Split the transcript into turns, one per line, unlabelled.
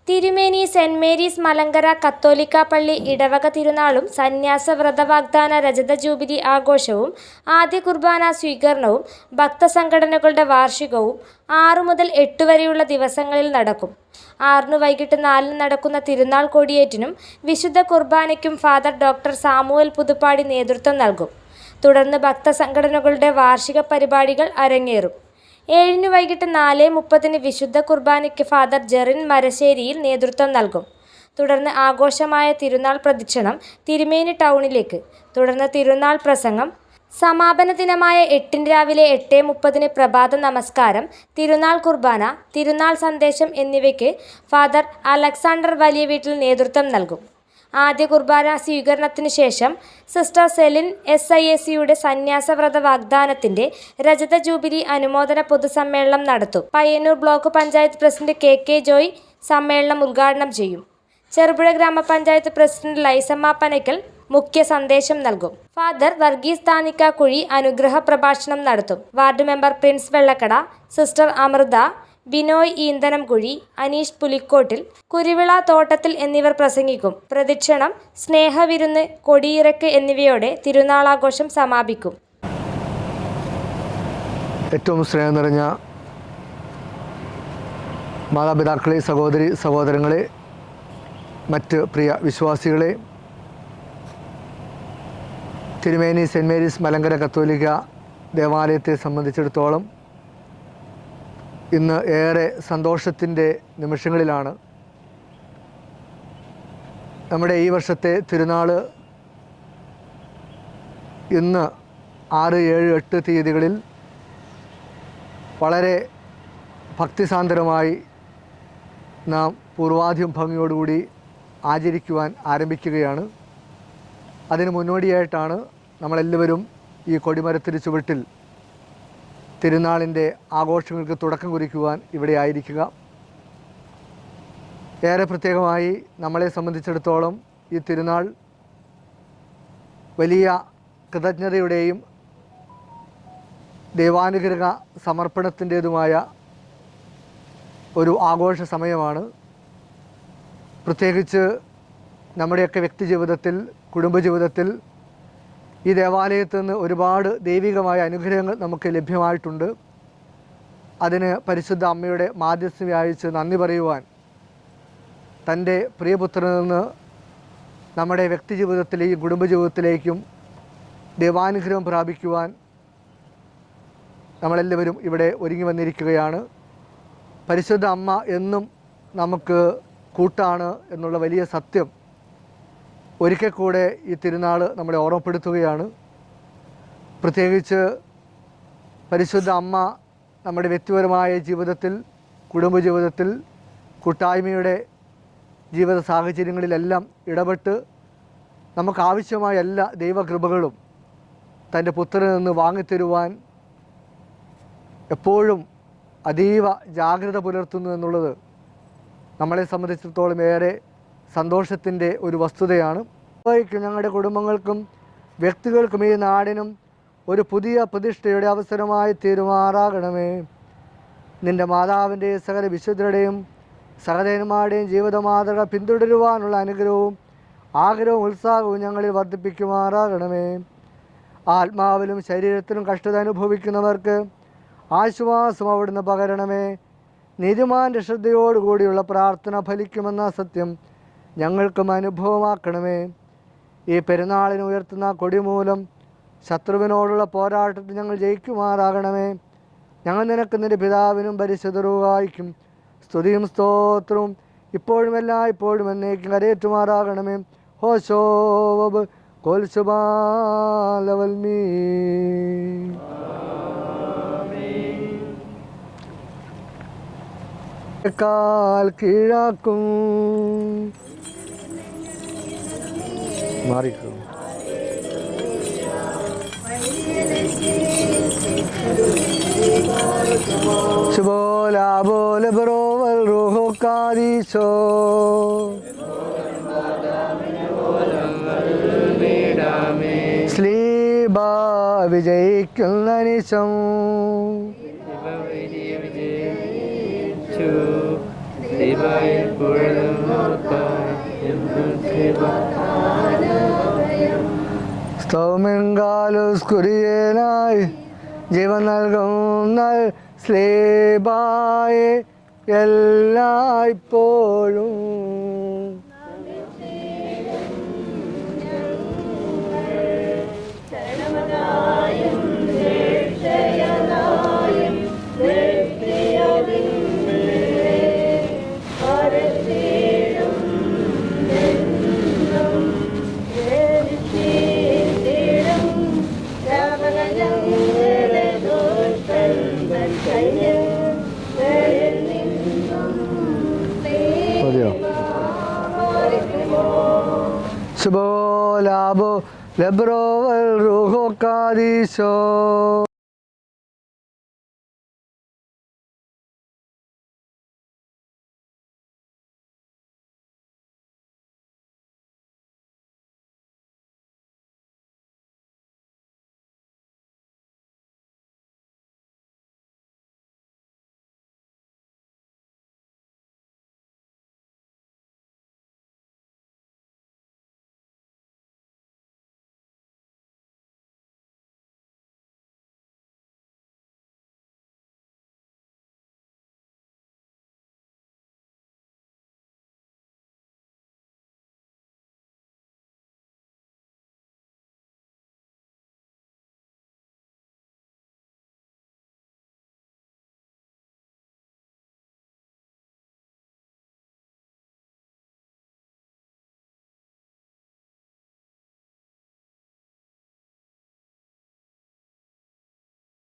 തിരുമേനി saint Mary's Malankara കത്തോലിക്ക പള്ളി ഇടവക തിരുനാളും സന്യാസ വ്രതവാഗ്ദാന രജത ജൂബിലി ആഘോഷവും ആദ്യ കുർബാന സ്വീകരണവും ഭക്തസംഘടനകളുടെ വാർഷികവും 6 മുതൽ 8 വരെയുള്ള ദിവസങ്ങളിൽ നടക്കും. 6 വൈകിട്ട് 4 നടക്കുന്ന തിരുനാൾ കൊടിയേറ്റിനും വിശുദ്ധ കുർബാനയ്ക്കും ഫാദർ ഡോക്ടർ സാമുവൽ പുതുപ്പാടി നേതൃത്വം നൽകും. തുടർന്ന് ഭക്തസംഘടനകളുടെ വാർഷിക പരിപാടികൾ അരങ്ങേറും. 7 വൈകിട്ട് 4:30 വിശുദ്ധ കുർബാനയ്ക്ക് ഫാദർ ജെറിൻ മരശ്ശേരിയിൽ നേതൃത്വം നൽകും. തുടർന്ന് ആഘോഷമായ തിരുനാൾ പ്രദക്ഷിണം തിരുമേനി ടൗണിലേക്ക്. തുടർന്ന് തിരുനാൾ പ്രസംഗം. സമാപന ദിനമായ 8 രാവിലെ 8:30 പ്രഭാത നമസ്കാരം, തിരുനാൾ കുർബാന, തിരുനാൾ സന്ദേശം എന്നിവയ്ക്ക് ഫാദർ അലക്സാണ്ടർ വലിയ വീട്ടിൽ നേതൃത്വം നൽകും. ആദ്യ കുർബാന സ്വീകരണത്തിനു ശേഷം സിസ്റ്റർ സെലിൻ SIACയുടെ സന്യാസ വ്രത വാഗ്ദാനത്തിന്റെ രജത ജൂബിലി അനുമോദന പൊതുസമ്മേളനം നടത്തും. Payyanur block panchayat president KK Joy സമ്മേളനം ഉദ്ഘാടനം ചെയ്യും. ചെറുപുഴ ഗ്രാമപഞ്ചായത്ത് പ്രസിഡന്റ് ലൈസമ്മ പനയ്ക്കൽ മുഖ്യ സന്ദേശം നൽകും. ഫാദർ വർഗീസ് താനിക്കാക്കുഴി അനുഗ്രഹ പ്രഭാഷണം നടത്തും. Ward member Prince Vellakkada, sister Amritha, Binoy Eenthanamkuzhi, Aneesh Pulikkottil, Kuruvila Thottathil എന്നിവർ പ്രസംഗിക്കും. പ്രദക്ഷിണം, സ്നേഹവിരുന്ന്, കൊടിയിറക്ക് എന്നിവയോടെ തിരുനാളാഘോഷം സമാപിക്കും.
ഏറ്റവും സ്നേഹം നിറഞ്ഞ മാതാപിതാക്കളെ, സഹോദരി സഹോദരങ്ങളെ, മറ്റ് പ്രിയ വിശ്വാസികളെ, തിരുമേനി സെൻറ്റ് മേരീസ് മലങ്കര കത്തോലിക്ക ദേവാലയത്തെ സംബന്ധിച്ചിടത്തോളം ഇന്ന് ഏറെ സന്തോഷത്തിൻ്റെ നിമിഷങ്ങളിലാണ്. നമ്മുടെ ഈ വർഷത്തെ തിരുനാൾ ഇന്ന് 6, 7, 8 തീയതികളിൽ വളരെ ഭക്തിസാന്ദ്രമായി നാം പൂർവാധികം ഭംഗിയോടുകൂടി ആചരിക്കുവാൻ ആരംഭിക്കുകയാണ്. അതിന് മുന്നോടിയായിട്ടാണ് നമ്മളെല്ലാവരും ഈ കൊടിമരത്തിന് ചുവട്ടിൽ തിരുനാളിൻ്റെ ആഘോഷങ്ങൾക്ക് തുടക്കം കുറിക്കുവാൻ ഇവിടെ ആയിരിക്കുക. ഏറെ പ്രത്യേകമായി നമ്മളെ സംബന്ധിച്ചിടത്തോളം ഈ തിരുനാൾ വലിയ കൃതജ്ഞതയുടെയും ദൈവാനുഗ്രഹ സമർപ്പണത്തിൻ്റേതുമായ ഒരു ആഘോഷ സമയമാണ്. പ്രത്യേകിച്ച് നമ്മുടെയൊക്കെ വ്യക്തിജീവിതത്തിൽ, കുടുംബജീവിതത്തിൽ ഈ ദേവാലയത്തിൽ നിന്ന് ഒരുപാട് ദൈവികമായ അനുഗ്രഹങ്ങൾ നമുക്ക് ലഭ്യമായിട്ടുണ്ട്. അതിന് പരിശുദ്ധ അമ്മയുടെ മാധ്യസ്ഥം വ്യാഴിച്ച് നന്ദി പറയുവാൻ, തൻ്റെ പ്രിയപുത്രനിൽ നിന്ന് നമ്മുടെ വ്യക്തിജീവിതത്തിലേക്കും കുടുംബജീവിതത്തിലേക്കും ദൈവാനുഗ്രഹം പ്രാപിക്കുവാൻ നമ്മളെല്ലാവരും ഇവിടെ ഒരുങ്ങി വന്നിരിക്കുകയാണ്. പരിശുദ്ധ അമ്മ എന്നും നമുക്ക് കൂട്ടാണ് എന്നുള്ള വലിയ സത്യം ഒരിക്കൽ കൂടെ ഈ തിരുനാൾ നമ്മളെ ഓർമ്മപ്പെടുത്തുകയാണ്. പ്രത്യേകിച്ച് പരിശുദ്ധ അമ്മ നമ്മുടെ വ്യക്തിപരമായ ജീവിതത്തിൽ, കുടുംബജീവിതത്തിൽ, കൂട്ടായ്മയുടെ ജീവിത സാഹചര്യങ്ങളിലെല്ലാം ഇടപെട്ട് നമുക്കാവശ്യമായ എല്ലാ ദൈവകൃപകളും തൻ്റെ പുത്രനിൽ നിന്ന് വാങ്ങിത്തരുവാൻ എപ്പോഴും അതീവ ജാഗ്രത പുലർത്തുന്നു എന്നുള്ളത് നമ്മളെ സംബന്ധിച്ചിടത്തോളം ഏറെ സന്തോഷത്തിൻ്റെ ഒരു വസ്തുതയാണ്. ഞങ്ങളുടെ കുടുംബങ്ങൾക്കും വ്യക്തികൾക്കും ഈ നാടിനും ഒരു പുതിയ പ്രതിഷ്ഠയുടെ അവസരമായി തീരുമാറാകണമേ. നിൻ്റെ മാതാവിൻ്റെ സകല വിശുദ്ധരുടെയും സഹോദരന്മാരുടെയും ജീവിത മാതൃക പിന്തുടരുവാനുള്ള അനുഗ്രഹവും ആഗ്രഹവും ഉത്സാഹവും ഞങ്ങളിൽ വർദ്ധിപ്പിക്കുമാറാകണമേ. ആത്മാവിലും ശരീരത്തിലും കഷ്ടത അനുഭവിക്കുന്നവർക്ക് ആശ്വാസം അവിടുന്ന് പകരണമേ. നീതിമാൻ്റെ ശ്രദ്ധയോടുകൂടിയുള്ള പ്രാർത്ഥന ഫലിക്കുമെന്ന സത്യം ഞങ്ങൾക്കും അനുഭവമാക്കണമേ. ഈ പെരുന്നാളിന് ഉയർത്തുന്ന കൊടിമൂലം ശത്രുവിനോടുള്ള പോരാട്ടത്തിൽ ഞങ്ങൾ ജയിക്കുമാറാകണമേ. ഞങ്ങൾ നിനക്ക് നിൻ്റെ പിതാവിനും പരിശുദ്ധ റൂഹായിക്കും സ്തുതിയും സ്തോത്രവും ഇപ്പോഴും എല്ലായ്പ്പോഴും എന്നേക്കും കരയേറ്റുമാറാകണമേ. ഹോശോവബ് കോൽസുബാലവൽമീ. കാൽ കീഴാക്കും മാറിക്കും ശുഭോല ബോല ബ്രോവൽ റൂഹോ കാരീശോ സ്ലീബ വിജയിക്കുന്ന നിശം സ്തോമെങ്കാലോസ് കുരിയനായി ജീവൻ നൽകുന്ന സ്ലേബായെ എല്ലായ്പ്പോഴും മതിയോ? ശുഭോ ലാഭോ ലബ്രോവൽ റൂഹോ കാദീശോ